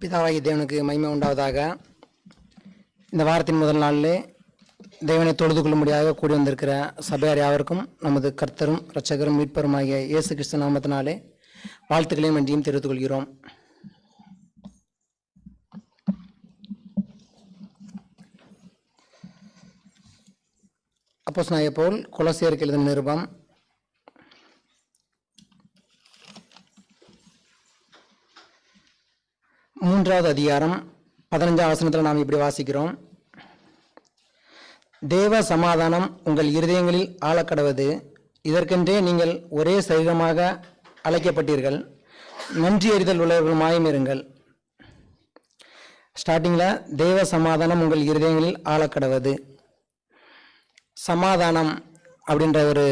பிதாவாகிய தேவனுக்கு மகிமை உண்டாவதாக. இந்த வாரத்தின் முதல் நாளிலே தேவனை தொழுது கொள்ளும்படியாக கூடி வந்திருக்கிற சபையார் யாவருக்கும் நமது கர்த்தரும் இரட்சகரும் மீட்பருமாகிய இயேசு கிறிஸ்து நாமத்தினாலே வாழ்த்துக்களையும் நன்றியும் தெரிவித்துக் கொள்கிறோம். அப்போஸ்தலனாகிய பவுல் கொலோசியருக்கு எழுதின நிருபம் 3வது அதிகாரம் 15ஆம் வசனத்தில் நாம் இப்படி வாசிக்கிறோம். தேவ சமாதானம் உங்கள் இருதயங்களில் ஆளக்கடவது, இதற்கென்றே நீங்கள் ஒரே சரீரமாக அழைக்கப்பட்டீர்கள், நன்றி அறிதல் உள்ளவர்களுமாயும் இருங்கள். ஸ்டார்டிங்கில் தேவ சமாதானம் உங்கள் இருதயங்களில் ஆளக்கடவது. சமாதானம் அப்படின்ற ஒரு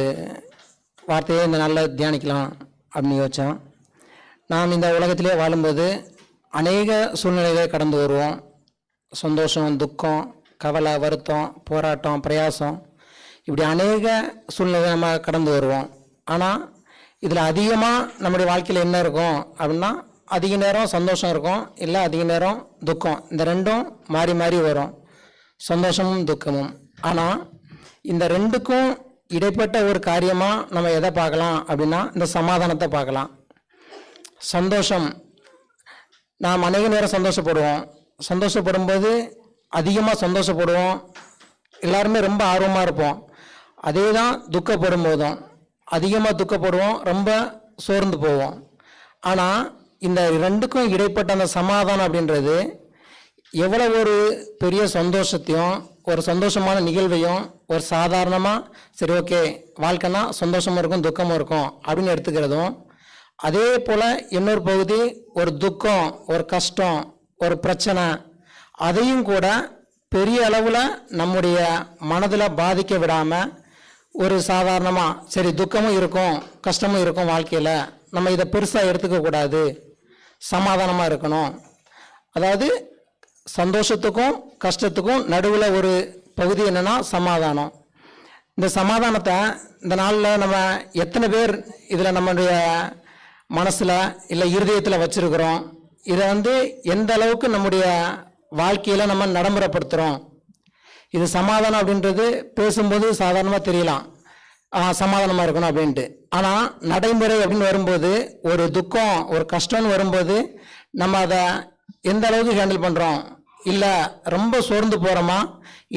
வார்த்தையை இந்த நாளில் தியானிக்கலாம் அப்படின்னு யோசித்தோம். நாம் இந்த உலகத்திலே வாழும்போது அநேக சூழ்நிலைகளை கடந்து வருவோம். சந்தோஷம், துக்கம், கவலை, வருத்தம், போராட்டம், பிரயாசம், இப்படி அநேக சூழ்நிலை நம்ம கடந்து வருவோம். ஆனால் இதில் அதிகமாக நம்முடைய வாழ்க்கையில் என்ன இருக்கும் அப்படின்னா, அதிக நேரம் சந்தோஷம் இருக்கும், இல்லை அதிக நேரம் துக்கம். இந்த ரெண்டும் மாறி மாறி வரும், சந்தோஷமும் துக்கமும். ஆனால் இந்த ரெண்டுக்கும் இடைப்பட்ட ஒரு காரியமாக நம்ம எதை பார்க்கலாம் அப்படின்னா, இந்த சமாதானத்தை பார்க்கலாம். சந்தோஷம், நாம் அநேக நேரம் சந்தோஷப்படுவோம். சந்தோஷப்படும்போது அதிகமாக சந்தோஷப்படுவோம், எல்லாருமே ரொம்ப ஆர்வமாக இருப்போம். அதே தான் துக்கப்படும் போதும் அதிகமாக துக்கப்படுவோம், ரொம்ப சோர்ந்து போவோம். ஆனால் இந்த ரெண்டுக்கும் இடைப்பட்ட அந்த சமாதானம் அப்படின்றது எவ்வளோ ஒரு பெரிய சந்தோஷத்தையும் ஒரு சந்தோஷமான நிகழ்வையும் ஒரு சாதாரணமாக சரி ஓகே வாழ்க்கைனா சந்தோஷமும் இருக்கும் துக்கமும் இருக்கும் அப்படின்னு எடுத்துக்கிறதும், அதே போல் இன்னொரு பகுதி ஒரு துக்கம், ஒரு கஷ்டம், ஒரு பிரச்சனை, அதையும் கூட பெரிய அளவில் நம்முடைய மனதில் பாதிக்க விடாமல் ஒரு சாதாரணமாக சரி துக்கமும் இருக்கும் கஷ்டமும் இருக்கும் வாழ்க்கையில், நம்ம இதை பெருசாக எடுத்துக்கக்கூடாது, சமாதானமாக இருக்கணும். அதாவது சந்தோஷத்துக்கும் கஷ்டத்துக்கும் நடுவில் ஒரு பகுதி என்னென்னா சமாதானம். இந்த சமாதானத்தை இந்த நாளில் நம்ம எத்தனை பேர் இதில் நம்முடைய மனசில் இல்லை இருதயத்தில் வச்சுருக்கிறோம்? இதை எந்த அளவுக்கு நம்முடைய வாழ்க்கையில் நம்ம நடைமுறைப்படுத்துகிறோம்? இது சமாதானம் அப்படின்றது பேசும்போது சாதாரணமாக தெரியலாம், சமாதானமாக இருக்கணும் அப்படின்ட்டு. ஆனால் நடைமுறை அப்படின்னு வரும்போது, ஒரு துக்கம் ஒரு கஷ்டம்னு வரும்போது நம்ம அதை எந்த அளவுக்கு ஹேண்டில் பண்ணுறோம்? இல்லை ரொம்ப சோர்ந்து போகிறோமா,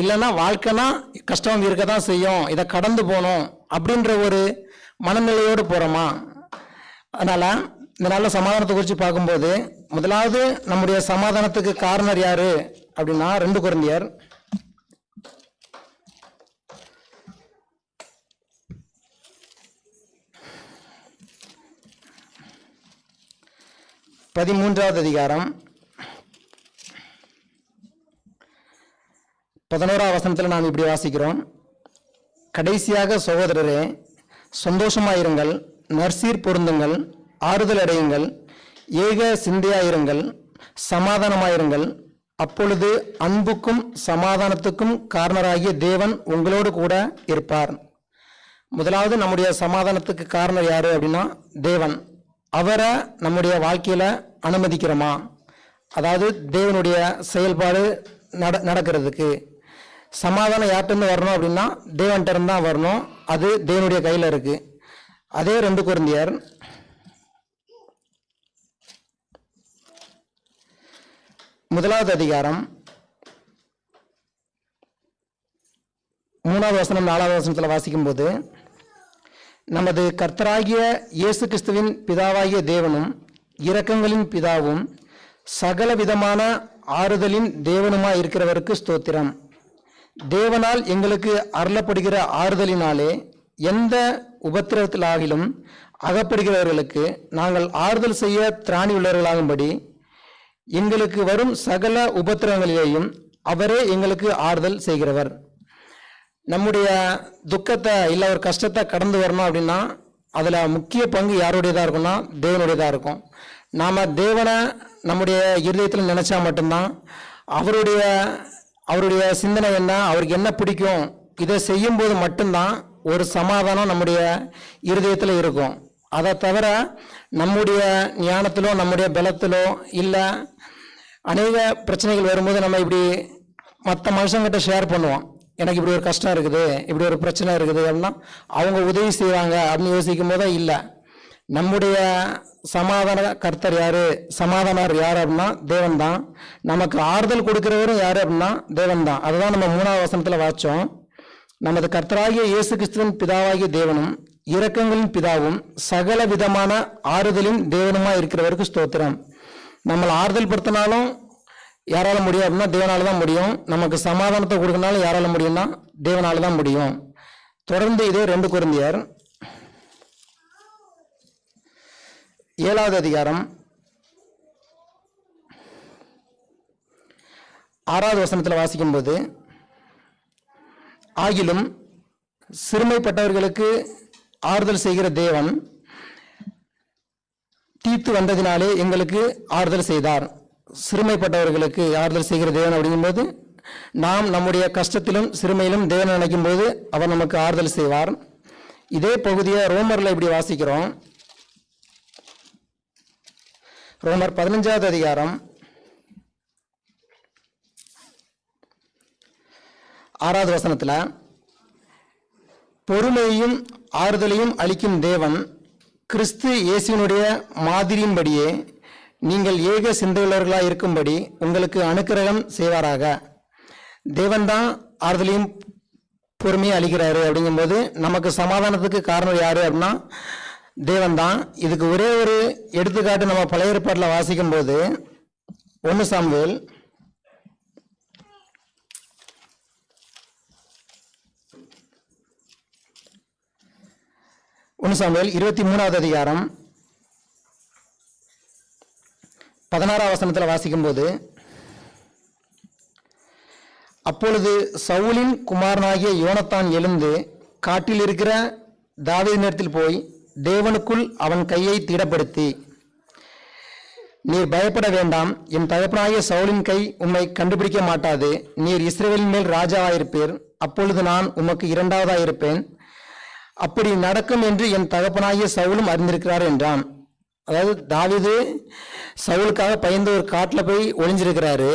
இல்லைன்னா வாழ்க்கைனா கஷ்டம் இருக்க தான் செய்யும், இதை கடந்து போகணும் அப்படின்ற ஒரு மனநிலையோடு போகிறோமா? அதனால் இந்த நல்ல சமாதானத்தை குறித்து பார்க்கும்போது, முதலாவது நம்முடைய சமாதானத்துக்கு காரணர் யாரு அப்படின்னா 2 கொரிந்தியர் 13வது அதிகாரம் 11ஆம் வசனத்தில் நாம் இப்படி வாசிக்கிறோம். கடைசியாக சகோதரரே, சந்தோஷமாயிருங்கள், நற்சீர் பொருந்துங்கள், ஆறுதல் அடையுங்கள், ஏக சிந்தையாயிருங்கள், சமாதானமாயிருங்கள். அப்பொழுது அன்புக்கும் சமாதானத்துக்கும் காரணராகிய தேவன் உங்களோடு கூட இருப்பார். முதலாவது நம்முடைய சமாதானத்துக்கு காரணம் யாரு அப்படின்னா தேவன். அவரை நம்முடைய வாழ்க்கையில் அனுமதிக்கிறோமா? அதாவது தேவனுடைய செயல்பாடு நடக்கிறதுக்கு சமாதானம் யார்கிட்ட வரணும் அப்படின்னா தேவன்கிட்ட இருந்து தான் வரணும். அது தேவனுடைய கையில் இருக்கு. அதே 2 கொரிந்தியர் 1வது அதிகாரம் 3வது வசனம் 4வது வசனத்தில் வாசிக்கும்போது, நமது கர்த்தராகிய இயேசு கிறிஸ்துவின் பிதாவாகிய தேவனும் இரக்கங்களின் பிதாவும் சகல விதமான ஆறுதலின் தேவனுமாய் இருக்கிறவருக்கு ஸ்தோத்திரம். தேவனால் எங்களுக்கு அருளப்படுகிற ஆறுதலினாலே எந்த உபத்திரவத்திலாகிலும் அகப்படுகிறவர்களுக்கு நாங்கள் ஆறுதல் செய்ய திராணி உள்ளவர்களாகும்படி எங்களுக்கு வரும் சகல உபத்திரவங்களிலேயும் அவரே எங்களுக்கு ஆறுதல் செய்கிறவர். நம்முடைய துக்கத்தை இல்லை ஒரு கஷ்டத்தை கடந்து வரணும் அப்படின்னா அதில் முக்கிய பங்கு யாருடையதாக இருக்கும்னா தேவனுடையதாக இருக்கும். நாம் தேவனை நம்முடைய இருதயத்தில் நினச்சா மட்டும்தான் அவருடைய சிந்தனை என்ன, அவருக்கு என்ன பிடிக்கும், இதை செய்யும்போது மட்டும்தான் ஒரு சமாதானம் நம்முடைய இருதயத்தில் இருக்கும். அதை தவிர நம்முடைய ஞானத்திலோ நம்முடைய பலத்திலோ இல்லை அநேக பிரச்சனைகள் வரும்போது நம்ம இப்படி மற்ற மனுஷங்கிட்ட ஷேர் பண்ணுவோம். எனக்கு இப்படி ஒரு கஷ்டம் இருக்குது, இப்படி ஒரு பிரச்சனை இருக்குது அப்படின்னா அவங்க உதவி செய்வாங்க அப்படின்னு யோசிக்கும் போதே இல்லை, நம்முடைய சமாதான கர்த்தர் யாரு, சமாதானர் யார் அப்படின்னா தேவன் தான். நமக்கு ஆறுதல் கொடுக்கிறவரும் யாரு அப்படின்னா தேவன் தான். அதுதான் நம்ம 3வது வசனத்துல வாச்சோம். நமது கர்த்தராகிய இயேசு கிறிஸ்துவின் பிதாவாகிய தேவனும் இரக்கங்களின் பிதாவும் சகல விதமான ஆறுதலின் தேவனுமா இருக்கிறவருக்கு ஸ்தோத்திரம். நம்மளை ஆறுதல் படுத்தினாலும் யாரால முடியும் அப்படின்னா தேவனால தான் முடியும். நமக்கு சமாதானத்தை கொடுக்கனாலும் யாரால முடியும்னா தேவனால தான் முடியும். தொடர்ந்து இதே 2 கொரிந்தியர் 7வது அதிகாரம் 6வது வசனத்தில் வாசிக்கும்போது, ஆகிலும் சிறுமைப்பட்டவர்களுக்கு ஆறுதல் செய்கிற தேவன் தீத்து வந்ததினாலே எங்களுக்கு ஆறுதல் செய்தார். சிறுமைப்பட்டவர்களுக்கு ஆறுதல் செய்கிற தேவன் அப்படிங்கும்போது நாம் நம்முடைய கஷ்டத்திலும் சிறுமையிலும் தேவனை நினைக்கும் போது அவர் நமக்கு ஆறுதல் செய்வார். இதே பகுதியை ரோமர்ல இப்படி வாசிக்கிறோம். ரோமர் 15வது அதிகாரம் 6வது வசனத்துல, பொறுமையையும் ஆறுதலையும் அளிக்கும் தேவன் கிறிஸ்து இயேசுவினுடைய மாதிரியின்படியே நீங்கள் ஏக சிந்தையுள்ளவர்களாக இருக்கும்படி உங்களுக்கு அனுக்கிரகம் செய்வாராக. தேவன்தான் ஆறுதலையும் பொறுமையை அளிக்கிறாரு. அப்படிங்கும்போது நமக்கு சமாதானத்துக்கு காரணம் யாரு அப்படின்னா தேவன் தான். இதுக்கு ஒரே ஒரு எடுத்துக்காட்டு நம்ம பழைய ஏற்பாட்டில் வாசிக்கும் போது 1 சாமுவேல் 23வது அதிகாரம் 16வது வசனத்தில் வாசிக்கும் போது, அப்பொழுது சவுலின் குமாரனாகிய யோனத்தான் எழுந்து காட்டில் இருக்கிற தாவீதினிடத்தில் போய் தேவனுக்குள் அவன் கையை திடப்படுத்தி, நீர் பயப்பட வேண்டாம், என் தகப்பனாகிய சவுலின் கை உம்மை கண்டுபிடிக்க மாட்டாது, நீர் இஸ்ரவேலின் மேல் ராஜாவாயிருப்பீர், அப்பொழுது நான் உமக்கு 2வதாயிருப்பேன், அப்படி நடக்கும் என்று என் தகப்பனாகிய சவுலும் அறிந்திருக்கிறார் என்றான். அதாவது தாவீது சவுலுக்காக பயந்து ஒரு காட்டில் போய் ஒளிஞ்சிருக்கிறாரு.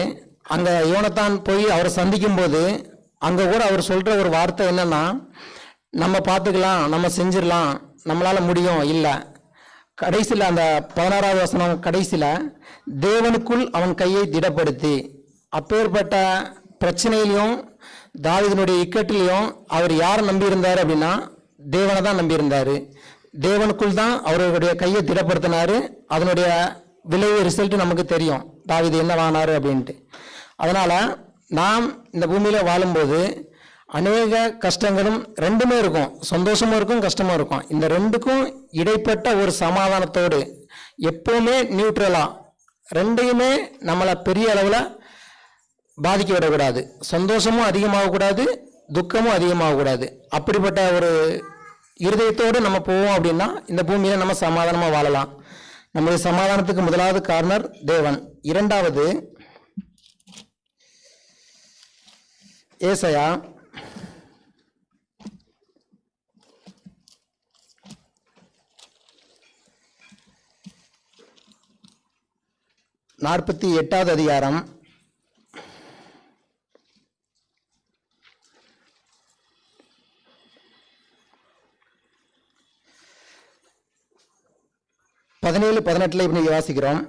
அங்க யோனத்தான் போய் அவரை சந்திக்கும் போது அங்க கூட அவர் சொல்ற ஒரு வார்த்தை என்னன்னா, நம்ம பார்த்துக்கலாம், நம்ம செஞ்சிடலாம், நம்மளால முடியும் இல்லை. கடைசியில் அந்த 16வது வசனம் கடைசியில், தேவனுக்குள் அவன் கையை திடப்படுத்தி, அப்பேற்பட்ட பிரச்சனையிலையும் தாவீதினுடைய இக்கட்டிலையும் அவர் யாரை நம்பியிருந்தார் அப்படின்னா தேவனை தான் நம்பியிருந்தாரு. தேவனுக்குள் தான் அவருடைய கையை திடப்படுத்தினாரு. அதனுடைய விளைவு ரிசல்ட் நமக்கு தெரியும், தாவீது என்னவானாரு அப்படின்ட்டு. அதனால நாம் இந்த பூமியில வாழும்போது அநேக கஷ்டங்களும் ரெண்டுமே இருக்கும், சந்தோஷமும் இருக்கும் கஷ்டமும் இருக்கும். இந்த ரெண்டுக்கும் இடைப்பட்ட ஒரு சமாதானத்தோடு எப்பவுமே நியூட்ரலா ரெண்டையுமே நம்மளை பெரிய அளவில் பாதிக்க விடக்கூடாது. சந்தோஷமும் அதிகமாகக்கூடாது, துக்கமும் அதிகமாகக்கூடாது. அப்படிப்பட்ட ஒரு இருதயத்தோடு நம்ம போவோம் அப்படின்னா இந்த பூமியில நம்ம சமாதானமா வாழலாம். நம்முடைய சமாதானத்துக்கு முதலாவது காரணர் தேவன். 2வது ஏசாயா 48வது அதிகாரம் 17-18 இப்படி வாசிக்கிறோம்.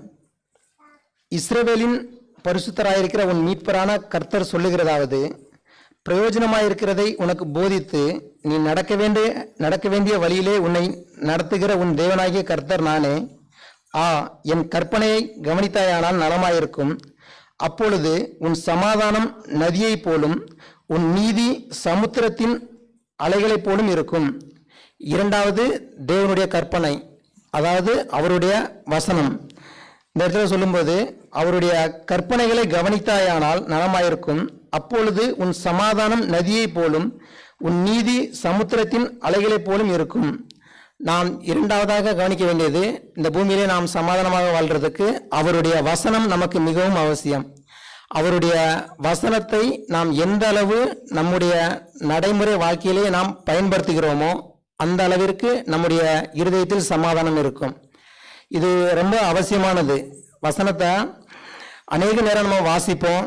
இஸ்ரவேலின் பரிசுத்தராயிருக்கிற உன் மீட்பரான கர்த்தர் சொல்லுகிறதாவது, பிரயோஜனமாயிருக்கிறதை உனக்கு போதித்து நீ நடக்க வேண்டிய வழியிலே உன்னை நடத்துகிற உன் தேவனாகிய கர்த்தர் நானே. என் கற்பனையை கவனித்தாயானால் நலமாயிருக்கும். அப்பொழுது உன் சமாதானம் நதியைப் போலும் உன் நீதி சமுத்திரத்தின் அலைகளைப் போலும் இருக்கும். 2வது தேவனுடைய கற்பனை, அதாவது அவருடைய வசனம். இந்த இடத்துல சொல்லும்போது அவருடைய கற்பனைகளை கவனித்தாயானால் நலமாயிருக்கும். அப்பொழுது உன் சமாதானம் நதியைப் போலும் உன் நீதி சமுத்திரத்தின் அலைகளைப் போலும் இருக்கும். நாம் 2வதாக கவனிக்க வேண்டியது, இந்த பூமியிலே நாம் சமாதானமாக வாழ்றதுக்கு அவருடைய வசனம் நமக்கு மிகவும் அவசியம். அவருடைய வசனத்தை நாம் எந்த அளவு நம்முடைய நடைமுறை வாழ்க்கையிலே நாம் பயன்படுத்துகிறோமோ அந்த அளவிற்கு நம்முடைய இருதயத்தில் சமாதானம் இருக்கும். இது ரொம்ப அவசியமானது. வசனத்தை அநேக நேரம் நம்ம வாசிப்போம்,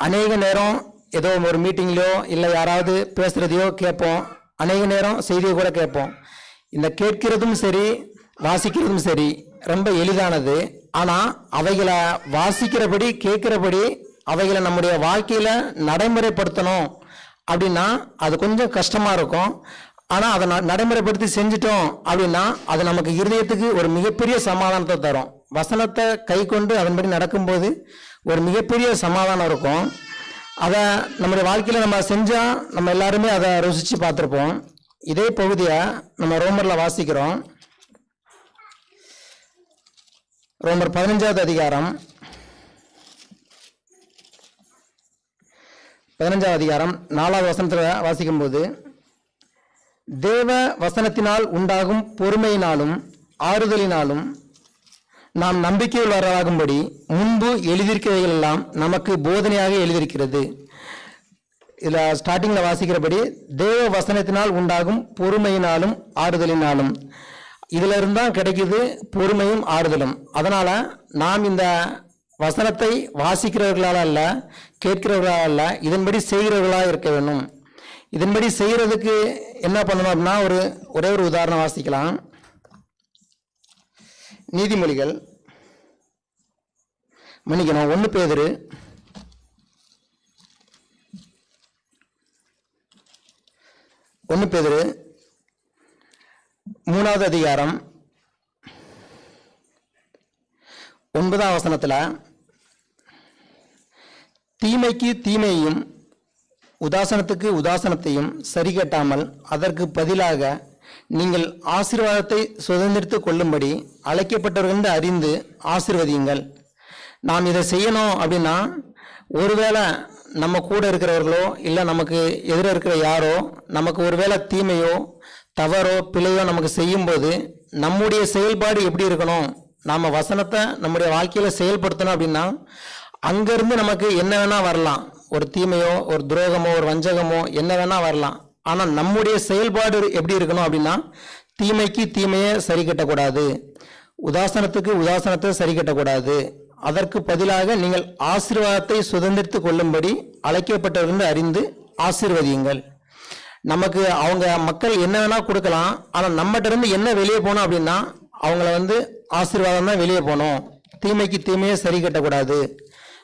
அநேக நேரம் ஏதோ ஒரு மீட்டிங்லையோ இல்லை யாராவது பேசுகிறதையோ கேட்போம், அநேக நேரம் செய்தியை கூட கேட்போம். இந்த கேட்கிறதும் சரி வாசிக்கிறதும் சரி ரொம்ப எளிதானது. ஆனால் அவைகளை வாசிக்கிறபடி கேட்கிறபடி அவைகளை நம்முடைய வாழ்க்கையில் நடைமுறைப்படுத்தணும் அப்படின்னா அது கொஞ்சம் கஷ்டமாக இருக்கும். ஆனால் அதை நடைமுறைப்படுத்தி செஞ்சிட்டோம் அப்படின்னா அது நமக்கு இருதயத்துக்கு ஒரு மிகப்பெரிய சமாதானத்தை தரும். வசனத்தை கை கொண்டு அதன்படி நடக்கும்போது ஒரு மிகப்பெரிய சமாதானம் இருக்கும். அதை நம்முடைய வாழ்க்கையில் நம்ம செஞ்சால் நம்ம எல்லாருமே அதை ருசித்து பார்த்துருப்போம். இதே பகுதியை நம்ம ரோமரில் வாசிக்கிறோம். ரோமர் 15வது அதிகாரம் 4வது வசனத்தில் வாசிக்கும்போது, தேவ வசனத்தினால் உண்டாகும் பொறுமையினாலும் ஆறுதலினாலும் நாம் நம்பிக்கையுள்ளவர்களாகும்படி முன்பு எழுதியிருக்கிறவைகள் எல்லாம் நமக்கு போதனையாக எழுதியிருக்கிறது. இதில் ஸ்டார்டிங்கில் வாசிக்கிறபடி தேவ வசனத்தினால் உண்டாகும் பொறுமையினாலும் ஆறுதலினாலும், இதில் இருந்தால் கிடைக்குது பொறுமையும் ஆறுதலும். அதனால் நாம் இந்த வசனத்தை வாசிக்கிறவர்களால் அல்ல, கேட்கிறவர்களால் அல்ல, இதன்படி செய்கிறவர்களாக இருக்க வேண்டும். இதன்படி செய்கிறதுக்கு என்ன பண்ணணும் அப்படின்னா ஒரே ஒரு உதாரணம் வாசிக்கலாம். நீதிமொழிகள் 1 பேதுரு 3வது அதிகாரம் 9வது வசனத்தில், தீமைக்கு தீமையையும் உதாசனத்துக்கு உதாசனத்தையும் சரி கட்டாமல் அதற்கு பதிலாக நீங்கள் ஆசீர்வாதத்தை சுதந்திரித்து கொள்ளும்படி அழைக்கப்பட்டவர்கள் அறிந்து ஆசீர்வதியுங்கள். நாம் இதை செய்யணும் அப்படின்னா, ஒருவேளை நம்ம கூட இருக்கிறவர்களோ இல்லை நமக்கு எதிர இருக்கிற யாரோ நமக்கு ஒருவேளை தீமையோ தவறோ பிழையோ நமக்கு செய்யும்போது நம்முடைய செயல்பாடு எப்படி இருக்கணும், நாம் வசனத்தை நம்முடைய வாழ்க்கையில் செயல்படுத்தணும் அப்படின்னா, அங்கேருந்து நமக்கு என்ன வேணால் வரலாம், ஒரு தீமையோ ஒரு துரோகமோ ஒரு வஞ்சகமோ என்ன வேணால் வரலாம். ஆனால் நம்முடைய செயல்பாடு எப்படி இருக்கணும் அப்படின்னா, தீமைக்கு தீமையை சரி கட்டக்கூடாது, உதாசனத்துக்கு உதாசனத்தை சரி கட்டக்கூடாது, அதற்கு பதிலாக நீங்கள் ஆசீர்வாதத்தை சுதந்திரித்து கொள்ளும்படி அழைக்கப்பட்டவர்கள் அறிந்து ஆசீர்வதியுங்கள். நமக்கு அவங்க மக்கள் என்ன வேணா கொடுக்கலாம், ஆனால் நம்மகிட்ட இருந்து என்ன வெளியே போகணும் அப்படின்னா அவங்கள ஆசீர்வாதம் தான் வெளியே போகணும், தீமைக்கு தீமையை சரி கட்டக்கூடாது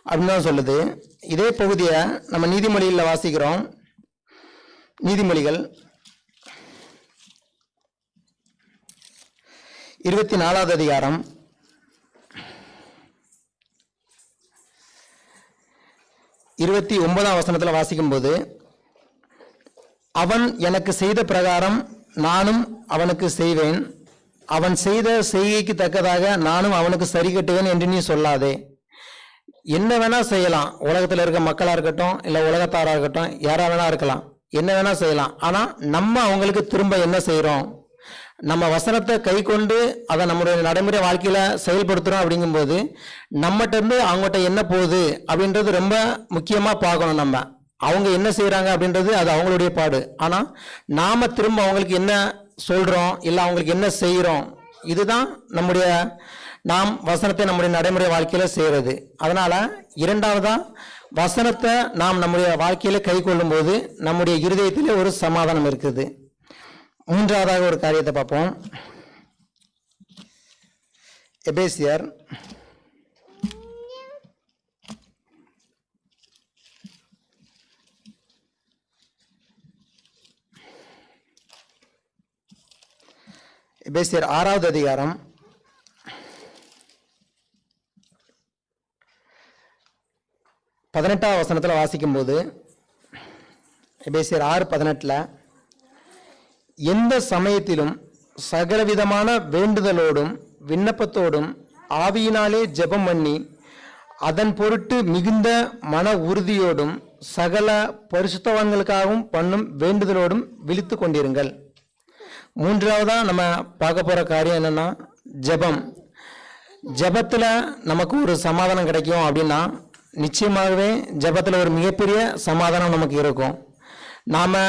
அப்படின்னு தான் சொல்லுது. இதே பகுதியை நம்ம நீதிமொழியில் வாசிக்கிறோம். நீதிமொழிகள் 24வது அதிகாரம் 29வது வசனத்தில் வாசிக்கும்போது, அவன் எனக்கு செய்த பிரகாரம் நானும் அவனுக்கு செய்வேன், அவன் செய்த செய்கைக்கு தக்கதாக நானும் அவனுக்கு சரி கட்டுவேன் என்று நீ சொல்லாதே. என்ன வேணா செய்யலாம், உலகத்தில் இருக்க மக்களாக இருக்கட்டும் இல்லை உலகத்தாராக இருக்கட்டும், யாரா வேணா இருக்கலாம், என்ன வேணா செய்யலாம். ஆனால் நம்ம அவங்களுக்கு திரும்ப என்ன செய்கிறோம், நம்ம வசனத்தை கை கொண்டு அதை நம்மளுடைய நடைமுறை வாழ்க்கையில் செயல்படுத்துகிறோம். அப்படிங்கும்போது நம்மகிட்ட இருந்து அவங்ககிட்ட என்ன போகுது அப்படின்றது ரொம்ப முக்கியமாக பார்க்கணும். நம்ம அவங்க என்ன செய்கிறாங்க அப்படின்றது அது அவங்களுடைய பாடு. ஆனால் நாம் திரும்ப அவங்களுக்கு என்ன சொல்கிறோம் இல்லை அவங்களுக்கு என்ன செய்கிறோம், இதுதான் நாம் வசனத்தை நம்முடைய நடைமுறை வாழ்க்கையில் செய்கிறது. அதனால் இரண்டாவதா வசனத்தை நாம் நம்முடைய வாழ்க்கையில் கை கொள்ளும்போது நம்முடைய இருதயத்திலே ஒரு சமாதானம் இருக்குது. மூன்றாவதாக ஒரு காரியத்தை பார்ப்போம். எபேசியர் 6வது அதிகாரம் 18வது வசனத்தில் வாசிக்கும்போது, எபேசியர் 6:18, எந்த சமயத்திலும் சகலவிதமான வேண்டுதலோடும் விண்ணப்பத்தோடும் ஆவியினாலே ஜெபம் பண்ணி அதன் பொருட்டு மிகுந்த மன உறுதியோடும் சகல பரிசுத்தவான்களுக்காகவும் பண்ணும் வேண்டுதலோடும் விழித்து கொண்டிருங்கள். மூன்றாவதா நம்ம பார்க்க போகிற காரியம் என்னன்னா ஜெபம். ஜெபத்தில் நமக்கு ஒரு சமாதானம் கிடைக்கும் அப்படின்னா நிச்சயமாகவே ஜெபத்தில் ஒரு மிகப்பெரிய சமாதானம் நமக்கு இருக்கும். நாம்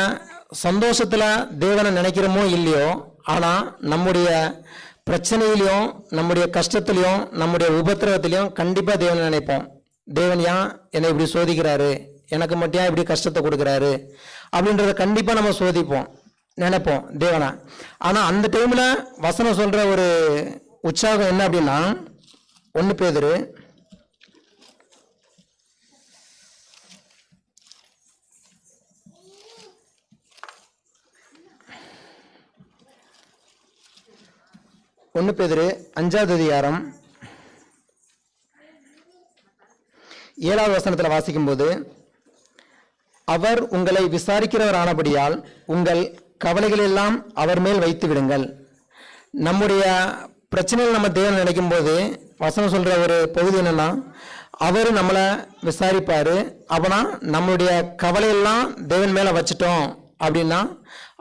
சந்தோஷத்தில் தேவனை நினைக்கிறோமோ இல்லையோ, ஆனால் நம்முடைய பிரச்சனையிலையும் நம்முடைய கஷ்டத்துலையும் நம்முடைய உபத்திரவத்திலையும் கண்டிப்பாக தேவனை நினைப்போம். தேவன் ஏன் என்னை இப்படி சோதிக்கிறாரு, எனக்கு மட்டும் ஏன் இப்படி கஷ்டத்தை கொடுக்குறாரு அப்படின்றத கண்டிப்பாக நம்ம சோதிப்போம், நினைப்போம் தேவனை. ஆனால் அந்த டைமில் வசனம் சொல்கிற ஒரு உற்சாகம் என்ன அப்படின்னா, 1 பேதுரு 5வது அதிகாரம் 7வது வசனத்தில் வாசிக்கும்போது, அவர் உங்களை விசாரிக்கிறவர் ஆனபடியால் உங்கள் கவலைகள் எல்லாம் அவர் மேல் வைத்து விடுங்கள். நம்முடைய பிரச்சனைகள் நம்ம தேவன் நினைக்கும் போது வசனம் சொல்ற ஒரு பகுதி என்னன்னா, அவர் நம்மளை விசாரிப்பாரு. அப்பனா நம்மளுடைய கவலையெல்லாம் தேவன் மேல வச்சுட்டோம் அப்படின்னா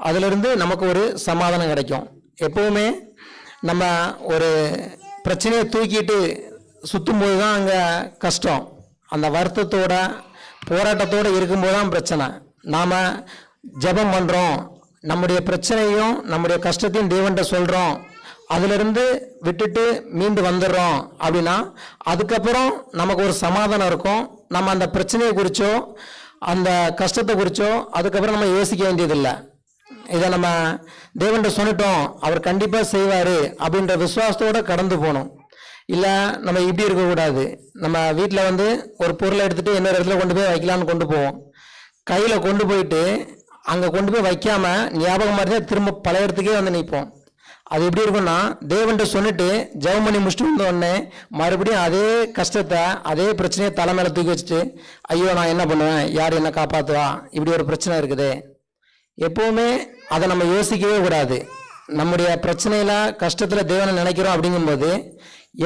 அதுல இருந்து நமக்கு ஒரு சமாதானம் கிடைக்கும். எப்பவுமே நம்ம ஒரு பிரச்சனையை தூக்கிட்டு சுற்றும் போது தான் அங்கே கஷ்டம். அந்த வருத்தத்தோட போராட்டத்தோடு இருக்கும்போது தான் பிரச்சனை. நாம் ஜெபம் பண்ணுறோம், நம்முடைய பிரச்சனையும் நம்முடைய கஷ்டத்தையும் தேவன்கிட்ட சொல்கிறோம், அதிலிருந்து விட்டுட்டு மீண்டு வந்துடுறோம் அப்படின்னா அதுக்கப்புறம் நமக்கு ஒரு சமாதானம் இருக்கும். நம்ம அந்த பிரச்சனையை குறித்தோ அந்த கஷ்டத்தை குறித்தோ அதுக்கப்புறம் நம்ம யோசிக்க வேண்டியதில்லை. இதை நம்ம தேவன்கிட்ட சொன்னிட்டோம், அவர் கண்டிப்பாக செய்வார் அப்படின்ற விசுவாசத்தோடு கடந்து போகணும். இல்லை நம்ம இப்படி இருக்கக்கூடாது. நம்ம வீட்டில் ஒரு பொருளை எடுத்துகிட்டு இன்னொரு இடத்துல கொண்டு போய் வைக்கலான்னு கொண்டு போவோம். கையில் கொண்டு போயிட்டு அங்கே கொண்டு போய் வைக்காமல் ஞாபகம் மாதிரி தான் திரும்ப பழைய இடத்துக்கே நிற்போம். அது எப்படி இருக்குன்னா, தேவன்கிட்ட சொல்லிட்டு ஜெபம் பண்ணி முடிச்சுட்டு வந்த உடனே மறுபடியும் அதே கஷ்டத்தை அதே பிரச்சனையை தலை மேலே தூக்கி வச்சுட்டு, ஐயோ நான் என்ன பண்ணுவேன், யார் என்ன காப்பாற்றுவா, இப்படி ஒரு பிரச்சனை இருக்குது. எப்பவுமே அதை நம்ம யோசிக்கவே கூடாது. நம்முடைய பிரச்சனையில கஷ்டத்தில் தேவனை நினைக்கிறோம் அப்படிங்கும்போது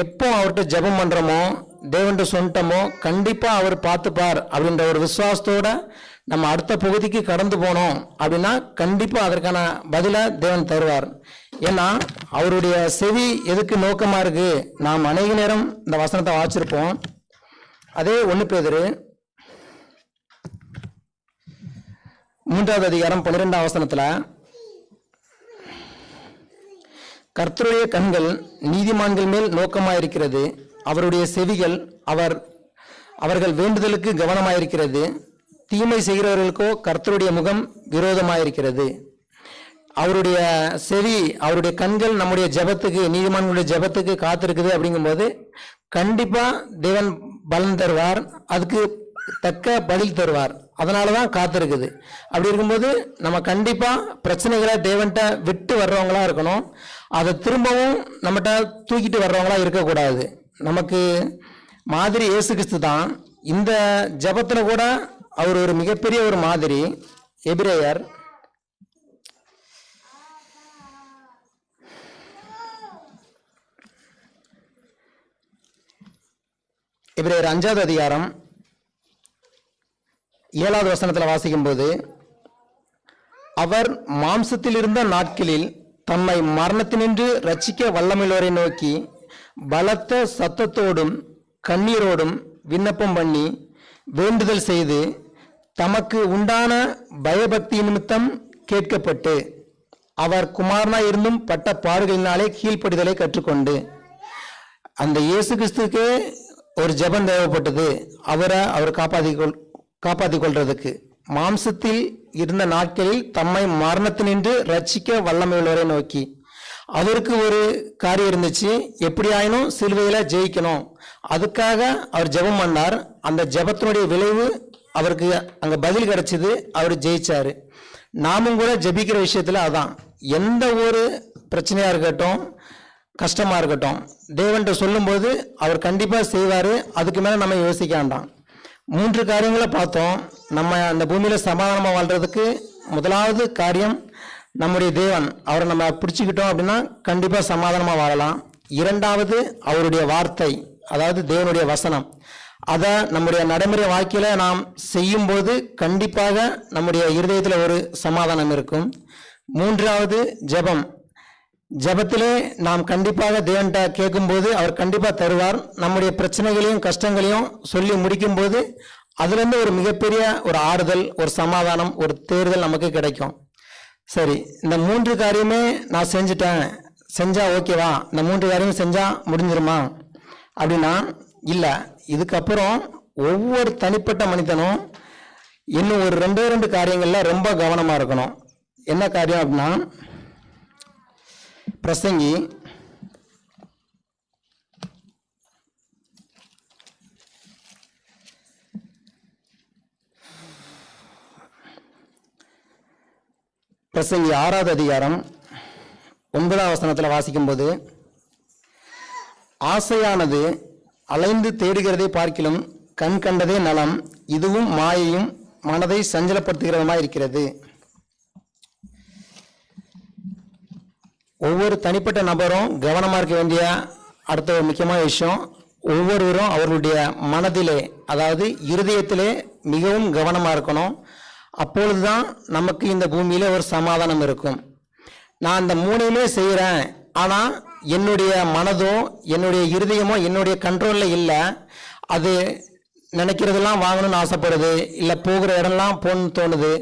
எப்போ அவர்கிட்ட ஜெபம் பண்ணுறோமோ தேவன்கிட்ட சொன்னோமோ கண்டிப்பாக அவர் பார்த்துப்பார் அப்படின்ற ஒரு விசுவாசத்தோட நம்ம அடுத்த பகுதிக்கு கடந்து போனோம் அப்படின்னா கண்டிப்பாக அதற்கான பதிலை தேவன் தருவார். ஏன்னா அவருடைய செவி எதுக்கு நோக்கமாக இருக்கு. நாம் அநேக நேரம் இந்த வசனத்தை வாசிச்சிருப்போம். அதே 1 பேதுரு 3வது அதிகாரம் 12வது வசனத்துல, கர்த்தருடைய கண்கள் நீதிமான்கள் மேல் நோக்கமாயிருக்கிறது, அவருடைய செவிகள் அவர்கள் வேண்டுதலுக்கு கவனமாயிருக்கிறது, தீமை செய்கிறவர்களுக்கோ கர்த்தருடைய முகம் விரோதமாயிருக்கிறது. அவருடைய செவி, அவருடைய கண்கள் நம்முடைய ஜெபத்துக்கு, நீதிமான்களுடைய ஜெபத்துக்கு காத்திருக்குது. அப்படிங்கும்போது கண்டிப்பா தேவன் பலன் தருவார், அதுக்கு தக்க பதில் தருவார். அதனால தான் காத்திருக்குது. அப்படி இருக்கும்போது நம்ம கண்டிப்பா பிரச்சனைகளை தேவன்கிட்ட விட்டு வர்றவங்களா இருக்கணும். அதை திரும்பவும் நம்மகிட்ட தூக்கிட்டு வர்றவங்களா இருக்கக்கூடாது. நமக்கு மாதிரி இயேசு கிறிஸ்து தான். இந்த ஜெபத்துல கூட அவர் ஒரு மிகப்பெரிய ஒரு மாதிரி. எபிரேயர் 5வது அதிகாரம் 7வது வசனத்தில் வாசிக்கும் போது, அவர் மாம்சத்தில் இருந்த நாட்களில் தம்மை மரணத்தினின்று ரட்சிக்க வல்லமையுள்ளவரை நோக்கி பலத்த சத்தத்தோடும் கண்ணீரோடும் விண்ணப்பம் பண்ணி வேண்டுதல் செய்து தமக்கு உண்டான பயபக்தி நிமித்தம் கேட்கப்பட்டு அவர் குமாரனாய் இருந்தும் பட்ட பாடுகளினாலே கீழ்ப்படிதலை கற்றுக்கொண்டு. அந்த இயேசு கிறிஸ்துக்கு ஒரு ஜெபம் தேவைப்பட்டது, அவர் காப்பாற்றிக் கொள்றதுக்கு. மாம்சத்தில் இருந்த நாட்களில் தம்மை மரணத்தினின்று ரட்சிக்க வல்லமையுள்ளவரை நோக்கி அவருக்கு ஒரு காரியம் இருந்துச்சு, எப்படி ஆயினும் சிலுவையில ஜெயிக்கணும். அதுக்காக அவர் ஜெபம் பண்ணார். அந்த ஜெபத்தினுடைய விளைவு அவருக்கு அங்க பதில் கிடைச்சது, அவர் ஜெயிச்சாரு. நாமும் கூட ஜெபிக்கிற விஷயத்துல அதான். எந்த ஒரு பிரச்சனையா இருக்கட்டும், கஷ்டமா இருக்கட்டும், தேவன்கிட்ட சொல்லும்போது அவர் கண்டிப்பா செய்வாரு. அதுக்கு மேல நம்ம யோசிக்க வேண்டாம். 3 காரியங்களை பார்த்தோம். நம்ம அந்த பூமியில சமாதானமா வாழ்றதுக்கு முதலாவது காரியம் நம்முடைய தேவன், அவரை நம்ம பிடிச்சிக்கிட்டோம் அப்படின்னா கண்டிப்பா சமாதானமா வாழலாம். 2வது அவருடைய வார்த்தை, அதாவது தேவனுடைய வசனம், அதை நம்முடைய நடைமுறை வாழ்க்கையில நாம் செய்யும் போது கண்டிப்பாக நம்முடைய இருதயத்தில் ஒரு சமாதானம் இருக்கும். 3வது ஜெபம். ஜெபத்திலே நாம் கண்டிப்பாக தேவன்கிட்ட கேட்கும்போது அவர் கண்டிப்பாக தருவார். நம்முடைய பிரச்சனைகளையும் கஷ்டங்களையும் சொல்லி முடிக்கும் போது அதுலேருந்து ஒரு மிகப்பெரிய ஒரு ஆறுதல், ஒரு சமாதானம், ஒரு தேர்தல் நமக்கு கிடைக்கும். சரி, இந்த 3 காரியமே நான் செஞ்சா ஓகேவா, இந்த 3 காரியமும் செஞ்சா முடிஞ்சிருமா அப்படின்னா இல்லை. இதுக்கப்புறம் ஒவ்வொரு தனிப்பட்ட மனிதனும் இன்னும் ஒரு ரெண்டு காரியங்கள்ல ரொம்ப கவனமா இருக்கணும். என்ன காரியம் அப்படின்னா, பிரசங்கி 6வது அதிகாரம் 9வது வசனத்தில் வாசிக்கும்போது, ஆசையானது அலைந்து தேடுகிறதை பார்க்கிலும் கண் கண்டதே நலம், இதுவும் மாயையும் மனதை சஞ்சலப்படுத்துகிறதுமாய் இருக்கிறது. ஒவ்வொரு தனிப்பட்ட நபரும் கவனமாக இருக்க வேண்டிய அடுத்த ஒரு முக்கியமான விஷயம், ஒவ்வொருவரும் அவர்களுடைய மனதிலே, அதாவது இருதயத்திலே மிகவும் கவனமாக இருக்கணும். அப்பொழுதுதான் நமக்கு இந்த பூமியில ஒரு சமாதானம் இருக்கும். நான் இந்த மூணையுமே செய்கிறேன், ஆனால் என்னுடைய மனதோ என்னுடைய இருதயமோ என்னுடைய கண்ட்ரோலில் இல்லை, அது நினைக்கிறதெல்லாம் வாங்கணும்னு ஆசைப்படுது, இல்லை போகிற இடம்லாம் போகணும்னு தோணுது.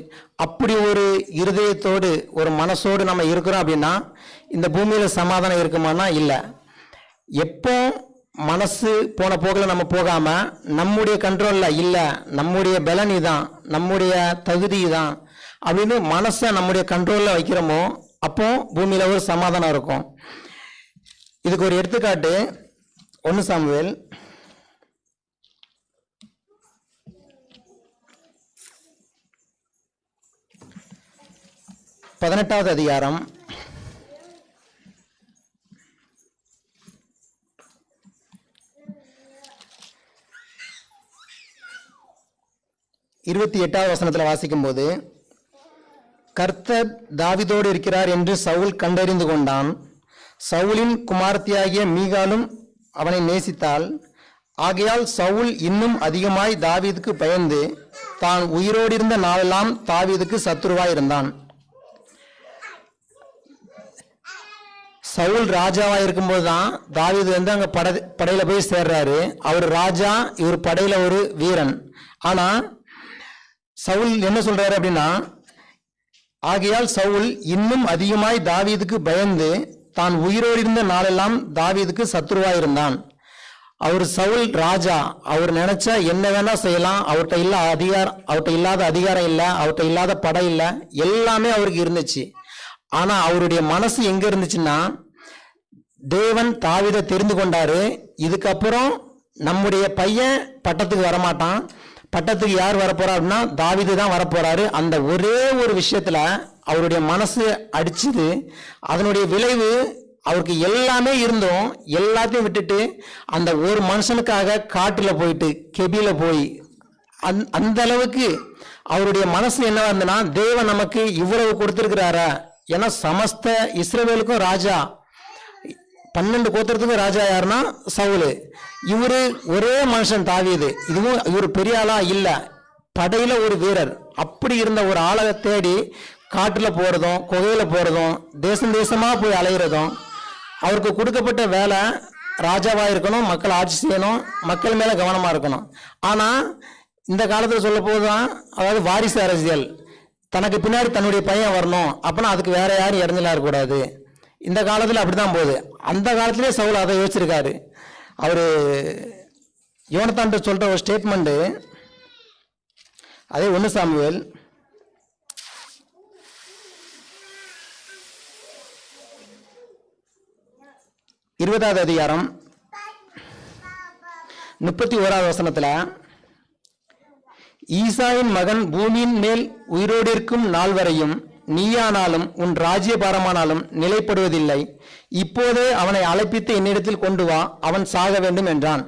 அப்படி ஒரு இருதயத்தோடு ஒரு மனசோடு நம்ம இருக்கிறோம் அப்படின்னா இந்த பூமியில் சமாதானம் இருக்குமானா இல்லை. எப்போ மனசு போன போக்கில் நம்ம போகாமல் நம்முடைய கண்ட்ரோலில் இல்லை, நம்முடைய பலன் தான், நம்முடைய தகுதி தான் அப்படின்னு மனசை நம்முடைய கண்ட்ரோலில் வைக்கிறோமோ அப்போ பூமியில் ஒரு சமாதானம் இருக்கும். இதுக்கு ஒரு எடுத்துக்காட்டு 1 சாமுவேல் 18வது அதிகாரம் 28வது வசனத்தில் வாசிக்கும்போது, கர்த்தர் தாவீதோடு இருக்கிறார் என்று சவுல் கண்டறிந்து கொண்டான். சவுலின் குமாரத்தியாகிய மீகாலும் அவனை நேசித்தாள். ஆகையால் சவுல் இன்னும் அதிகமாய் தாவீதுக்கு பயந்து தான் உயிரோடு இருந்த நாளெல்லாம் தாவீதுக்கு சத்துருவாய் இருந்தான். சவுல் ராஜாவா இருக்கும்போது தான் தாவீது அங்க படையில போய் சேர்றாரு. அவர் ராஜா, இவர் படையில ஒரு வீரன். ஆனா சவுல் என்ன சொல்றாரு அப்படின்னா, ஆகையால் சவுல் இன்னும் அதிகமாய் தாவீதுக்கு பயந்து தான் உயிரோடு இருந்த நாளெல்லாம் தாவீதுக்கு சத்துருவாய் இருந்தான். அவர் சவுல் ராஜா, அவர் நினைச்சா என்ன வேணா செய்யலாம். அவர்கிட்ட இல்லாத அதிகாரம் இல்லை, அவர்கிட்ட இல்லாத படை இல்லை, எல்லாமே அவருக்கு இருந்துச்சு. ஆனா அவருடைய மனசு எங்க இருந்துச்சுன்னா, தேவன் தாவீதை தெரிந்து கொண்டாரு, இதுக்கப்புறம் நம்முடைய பையன் பட்டத்துக்கு வரமாட்டான், பட்டத்துக்கு யார் வரப்போறா அப்படின்னா தாவீது தான் வரப்போறாரு. அந்த ஒரே ஒரு விஷயத்துல அவருடைய மனசு அடிச்சுது. அதனுடைய விளைவு அவருக்கு எல்லாமே இருந்தும் எல்லாத்தையும் விட்டுட்டு அந்த ஒரு மனுஷனுக்காக காட்டுல போயிட்டு கெபில போய் அந்த அளவுக்கு அவருடைய மனசு என்னவா இருந்ததுன்னா, தேவன் நமக்கு இவ்வளவு கொடுத்திருக்கிறாரா, ஏன்னா சமஸ்த இஸ்ரவேலுக்கும் ராஜா, 12 கோத்திரத்துக்கும் ராஜா யாருன்னா சவுலு. இவரு ஒரே மனுஷன் தாவீது, இதுவும் இவர் பெரிய ஆளா இல்ல, படையில ஒரு வீரர். அப்படி இருந்த ஒரு ஆளை தேடி காட்டுல போறதும் குகையில போறதும் தேசம் தேசமா போய் அலையிறதும், அவருக்கு கொடுக்கப்பட்ட வேலை ராஜாவா இருக்கணும், மக்கள் ஆட்சி செய்யணும், மக்கள் மேல கவனமா இருக்கணும். ஆனா இந்த காலத்துல சொல்ல போதுதான், அதாவது வாரிசு அரசியல், தனக்கு பின்னாடி தன்னுடைய பையன் வரணும், அப்படின்னா அதுக்கு வேற யாரும் இறந்தலா இருக்கக்கூடாது. இந்த காலத்துல அப்படிதான் போகுது. அந்த காலத்திலே சவுல் அதை யோசிச்சிருக்காரு. அவரு யோனத்தான் சொல்ற ஒரு ஸ்டேட்மெண்ட், அதே 1 சாமுவேல் 20வது அதிகாரம் 31வது வசனத்துல, ஈசாயின் மகன் பூமியின் மேல் உயிரோடு இருக்கும் நாள் வரையும் நீயானாலும் உன் ராஜ்யபாரமானாலும் நிலைப்படுவதில்லை. இப்போதே அவனை அழைப்பித்து என்னிடத்தில் கொண்டு வா, அவன் சாக வேண்டும் என்றான்.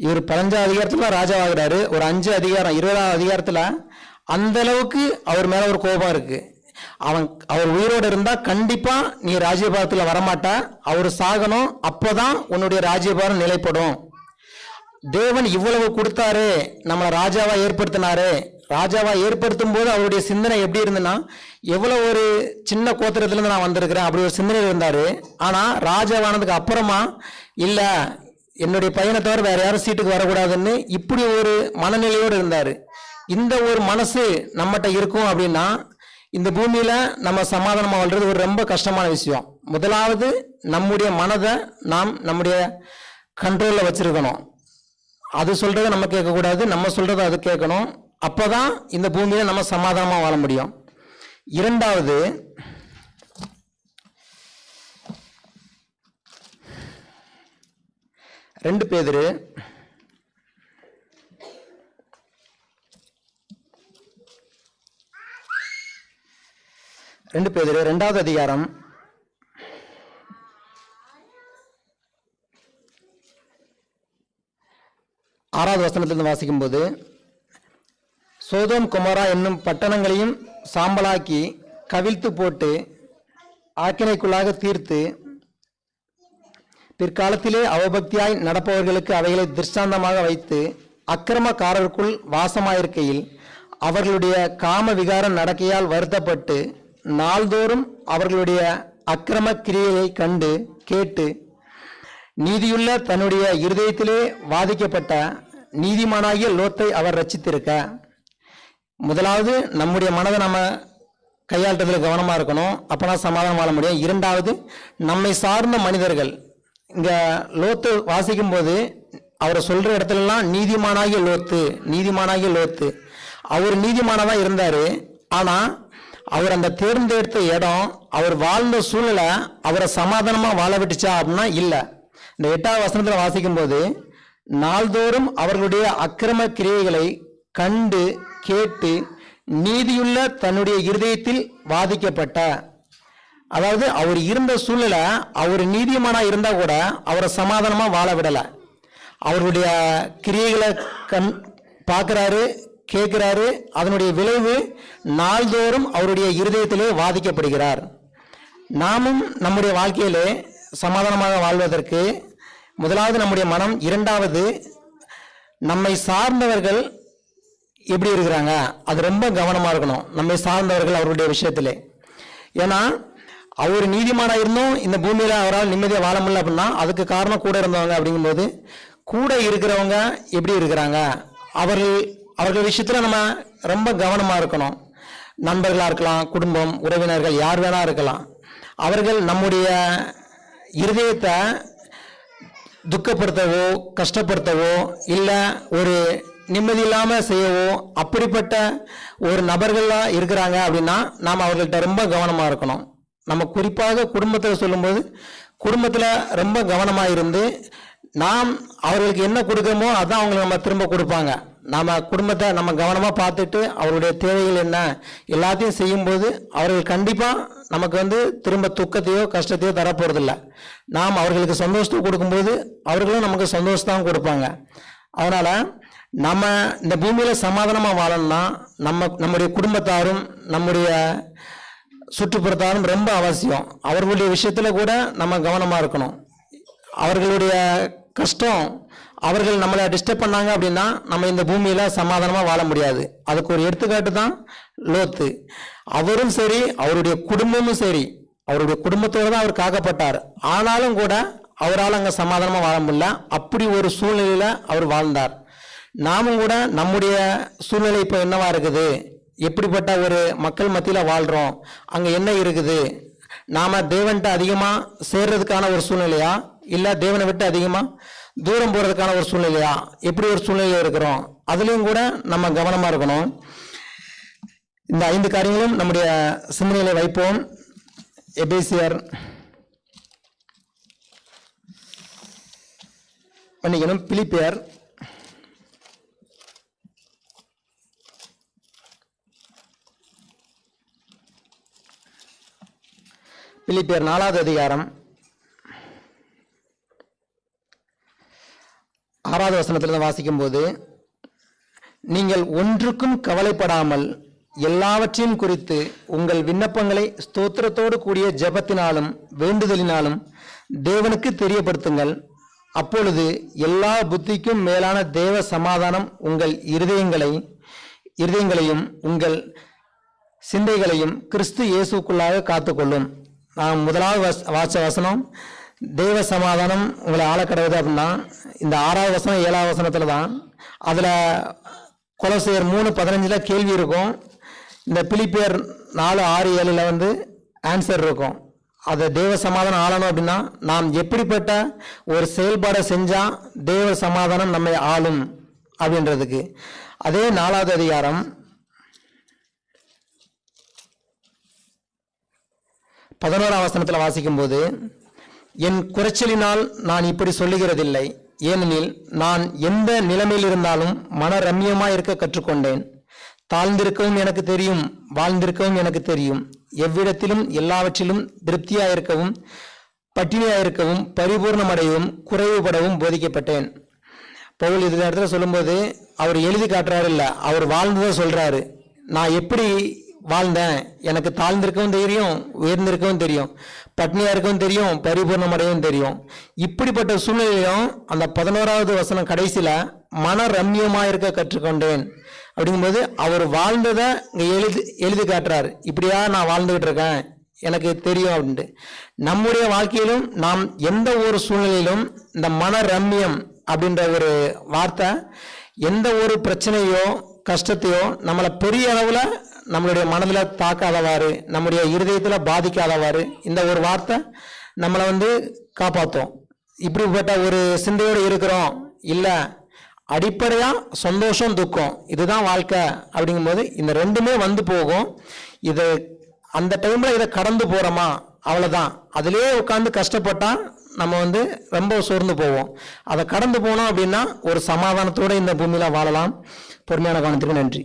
இவர் 15வது அதிகாரத்துல ராஜாவாகிறாரு. ஒரு 5 அதிகாரம் 20வது அதிகாரத்துல அந்த அளவுக்கு அவர் மேல ஒரு கோபம் இருக்கு. அவர் உயிரோடு இருந்தா கண்டிப்பா நீ ராஜ்யபாரத்துல வரமாட்டா, அவர் சாகணும், அப்போதான் உன்னுடைய ராஜ்யபாரம் நிலைப்படும். தேவன் இவ்வளவு கொடுத்தாரு, நம்மளை ராஜாவா ஏற்படுத்தினாரு. ராஜாவா ஏற்படுத்தும் போது அவருடைய சிந்தனை எப்படி இருந்ததுன்னா, எவ்வளவு ஒரு சின்ன கோத்திரத்துல இருந்து நான் வந்திருக்கிறேன் அப்படி ஒரு சிந்தனை இருந்தாரு. ஆனா ராஜாவானதுக்கு அப்புறமா இல்ல, என்னுடைய பையனை தவிர வேற யாரும் சீட்டுக்கு வரக்கூடாதுன்னு இப்படி ஒரு மனநிலையோடு இருந்தாரு. இந்த ஒரு மனசு நம்மகிட்ட இருக்கும் அப்படின்னா இந்த பூமியில நம்ம சமாதானமா வாழ்றது ஒரு ரொம்ப கஷ்டமான விஷயம். முதலாவது நம்முடைய மனதை நாம் நம்முடைய கண்ட்ரோல்ல வச்சிருக்கணும். அது சொல்றதை நம்ம கேட்கக்கூடாது, நம்ம சொல்றதை அது கேட்கணும். அப்பதான் இந்த பூமியில நம்ம சமாதானமா வாழ முடியும். இரண்டாவது, ரெண்டு பேதுரு 2வது அதிகாரம் 6வது வசனத்திலிருந்து வாசிக்கும்போது, சோதோம் கொமோரா என்னும் பட்டணங்களையும் சாம்பலாக்கி கவிழ்த்து போட்டு ஆக்கினைக்குள்ளாக தீர்த்து பிற்காலத்திலே அவபக்தியாய் நடப்பவர்களுக்கு அவைகளை திருஷ்டாந்தமாக வைத்து அக்கிரமக்காரருக்குள் வாசமாயிருக்கையில் அவர்களுடைய காம விகாரம் நடக்கையால் வருத்தப்பட்டு நாள்தோறும் அவர்களுடைய அக்கிரம கிரியையை கண்டு கேட்டு நீதியுள்ள தன்னுடைய இருதயத்திலே வாதிக்கப்பட்ட நீதிமானாகிய லோத்தை அவர் ரட்சித்திருக்க. முதலாவது, நம்முடைய மனதை நம்ம கையாளுறதுல கவனமா இருக்கணும், அப்பனா சமாதானம் வாழ முடியும். இரண்டாவது, நம்மை சார்ந்த மனிதர்கள், இங்க லோத்து வாசிக்கும் போது அவரை சொல்ற இடத்துலலாம் நீதிமானாகிய லோத்து அவர் நீதிமானதான் இருந்தாரு. ஆனா அவர் அந்த தேர்ந்தெடுத்த இடம், அவர் வாழ்ந்த சூழ்நிலை அவரை சமாதானமா வாழ விட்டுச்சா அப்படின்னா இல்ல. இந்த 8வது வசனத்துல வாசிக்கும் போது, நாள்தோறும் அவர்களுடைய அக்கிரம கிரியைகளை கண்டு கேட்டு நீதியுள்ள தன்னுடைய இருதயத்தில் வாதிக்கப்பட்ட, அதாவது அவர் இருந்த சூழ்நிலை அவர் நீதிமானா இருந்தா கூட அவரை சமாதானமா வாழ விடல. அவருடைய கிரியைகளை பார்க்கிறாரு, கேட்கிறாரு. அதனுடைய விளைவு நாள்தோறும் அவருடைய இருதயத்திலே வாதிக்கப்படுகிறார். நாமும் நம்முடைய வாழ்க்கையிலே சமாதானமாக வாழ்வதற்கு முதலாவது நம்முடைய மனம், இரண்டாவது நம்மை சார்ந்தவர்கள் எப்படி இருக்கிறாங்க அது ரொம்ப கவனமா இருக்கணும். நம்மை சார்ந்தவர்கள் அவருடைய விஷயத்திலே. ஏன்னா அவர் நீதிமானா இருந்தும் இந்த பூமியில அவரால் நிம்மதியாக வாழ முடியல அப்படின்னா அதுக்கு காரணம் கூட இருந்தவங்க. அப்படிங்கும்போது கூட இருக்கிறவங்க எப்படி இருக்கிறாங்க, அவர்கள் விஷயத்துல நம்ம ரொம்ப கவனமா இருக்கணும். நண்பர்களா இருக்கலாம், குடும்பம், உறவினர்கள், யார் வேணா இருக்கலாம். அவர்கள் நம்முடைய இருதயத்தை துக்கப்படுத்தவோ கஷ்டப்படுத்தவோ இல்லை ஒரு நிம்மதி இல்லாம செய்யவோ அப்படிப்பட்ட ஒரு நபர்களா இருக்கிறாங்க அப்படின்னா நாம் அவர்கள்ட்ட ரொம்ப கவனமா இருக்கணும். நம்ம குறிப்பாக குடும்பத்தில் சொல்லும்போது குடும்பத்தில் ரொம்ப கவனமா இருந்து நாம் அவர்களுக்கு என்ன கொடுக்கணுமோ அதான் அவங்களுக்கு நம்ம திரும்ப கொடுப்பாங்க. நாம குடும்பத்தை நம்ம கவனமா பார்த்துட்டு அவருடைய தேவைகள் என்ன எல்லாத்தையும் செய்யும்போது அவர்கள் கண்டிப்பா நமக்கு திரும்ப துக்கத்தையோ கஷ்டத்தையோ தரப்போறதில்லை. நாம் அவர்களுக்கு சந்தோஷத்தை கொடுக்கும்போது அவர்களும் நமக்கு சந்தோஷத்தான் கொடுப்பாங்க. அதனால நம்ம இந்த பூமியில சமாதானமா வாழணும்னா நம்முடைய குடும்பத்தாரும் நம்முடைய சுற்றுப்புறத்தாரும் ரொம்ப அவசியம். அவர்களுடைய விஷயத்துல கூட நம்ம கவனமா இருக்கணும். அவர்களுடைய கஷ்டம், அவர்கள் நம்மளை டிஸ்டர்ப் பண்ணாங்க அப்படின்னா நம்ம இந்த பூமியில சமாதானமா வாழ முடியாது. அதுக்கு ஒரு எடுத்துக்காட்டு தான் லோத்து. அவரும் சரி, அவருடைய குடும்பமும் சரி, அவருடைய குடும்பத்தோடு தான் அவர் காக்கப்பட்டார். ஆனாலும் கூட அவரால் அங்க சமாதானமா வாழ முடியல. அப்படி ஒரு சூழ்நிலையில அவர் வாழ்ந்தார். நாமும் கூட நம்முடைய சூழ்நிலை இப்போ என்னவா இருக்குது, எப்படிப்பட்ட ஒரு மக்கள் மத்தியில வாழ்றோம், அங்க என்ன இருக்குது, நாம தேவன்கிட்ட அதிகமா சேர்றதுக்கான ஒரு சூழ்நிலையா இல்ல தேவனை விட்டு அதிகமா தூரம் போறதுக்கான ஒரு சூழ்நிலையா, எப்படி ஒரு சூழ்நிலையில இருக்கிறோம், அதுலயும் கூட நம்ம கவனமா இருக்கணும். இந்த 5 காரியங்களும் நம்முடைய சிந்தனையில வைப்போம். எபேசியர் பண்ணிக்கணும், பிலிப்பியர் பிலிப்பியர் 4வது அதிகாரம் 6வது வசனத்திலிருந்து வாசிக்கும் போது, நீங்கள் ஒன்றுக்கும் கவலைப்படாமல் எல்லாவற்றையும் குறித்து உங்கள் விண்ணப்பங்களை ஸ்தோத்திரத்தோடு கூடிய ஜெபத்தினாலும் வேண்டுதலினாலும் தேவனுக்கு தெரியப்படுத்துங்கள். அப்பொழுது எல்லா புத்திக்கும் மேலான தேவ சமாதானம் உங்கள் இருதயங்களையும் உங்கள் சிந்தைகளையும் கிறிஸ்து இயேசுக்குள்ளாக காத்துக்கொள்ளும். நான் முதலாவது வாச வசனம் தேவ சமாதானம் உங்களை ஆளக்கடவுது அப்படின்னா இந்த 6வது வசனம் 7வது வசனத்துல தான். அதுல கொலோசியர் 3:15 கேள்வி இருக்கும். இந்த பிலிப்பியர் 4:6-7 ஆன்சர் இருக்கும். அதை தேவ சமாதானம் ஆளணும் அப்படின்னா நாம் எப்படிப்பட்ட ஒரு செயல்பாடை செஞ்சால் தேவ சமாதானம் நம்மை ஆளும் அப்படின்றதுக்கு. அதே 4வது அதிகாரம் 11ஆம் வசனத்தில் வாசிக்கும்போது, என் குறைச்சலினால் நான் இப்படி சொல்லுகிறதில்லை, ஏனெனில் நான் எந்த நிலைமையில் இருந்தாலும் மன ரம்யமாய் இருக்க கற்றுக்கொண்டேன். தாழ்ந்திருக்கவும் எனக்கு தெரியும், வாழ்ந்திருக்கவும் எனக்கு தெரியும். எவ்விடத்திலும் எல்லாவற்றிலும் திருப்தியாயிருக்கவும் பட்டினியாயிருக்கவும் பரிபூர்ணமடையவும் குறைவுபடவும் போதிக்கப்பட்டேன். பவுல் இந்த இடத்துல சொல்லும்போது அவர் எழுதி காட்டுறாரு இல்லை, அவர் வாழ்ந்ததை சொல்றாரு. நான் எப்படி வாழ்ந்தேன், எனக்கு தாழ்ந்திருக்கவும் தெரியும், உயர்ந்திருக்கவும் தெரியும், பட்னியா இருக்கவும் தெரியும், பரிபூர்ணமடையவும் தெரியும். இப்படிப்பட்ட சூழ்நிலையும் அந்த 11வது வசனம் கடைசியில மன ரம்யமா இருக்க கற்றுக்கொண்டேன் அப்படிங்கும்போது அவர் வாழ்ந்ததை இங்க எழுதி காட்டுறாரு. இப்படியா நான் வாழ்ந்துகிட்டு இருக்கேன், எனக்கு தெரியும் அப்படின்ட்டு. நம்முடைய வாழ்க்கையிலும் நாம் எந்த ஒரு சூழ்நிலையிலும் இந்த மன ரம்யம் அப்படின்ற ஒரு வார்த்தை எந்த ஒரு பிரச்சனையோ கஷ்டத்தையோ நம்மளை பெரிய அளவுல நம்மளுடைய மனதில் தாக்காதவாறு, நம்முடைய இருதயத்தில் பாதிக்காதவாறு இந்த ஒரு வார்த்தை நம்மளை காப்பாற்றும். இப்படிப்பட்ட ஒரு சிந்தையோடு இருக்கிறோம் இல்லை, அடிப்படையா சந்தோஷம் துக்கம் இதுதான் வாழ்க்கை அப்படிங்கும்போது இந்த ரெண்டுமே போகும். இது அந்த டைம்ல இதை கடந்து போறோமா, அவ்வளவுதான். அதிலே உட்காந்து கஷ்டப்பட்டா நம்ம ரொம்ப சோர்ந்து போவோம். அதை கடந்து போனோம் அப்படின்னா ஒரு சமாதானத்தோட இந்த பூமியில வாழலாம். பொறுமையான கவனத்துக்கு நன்றி.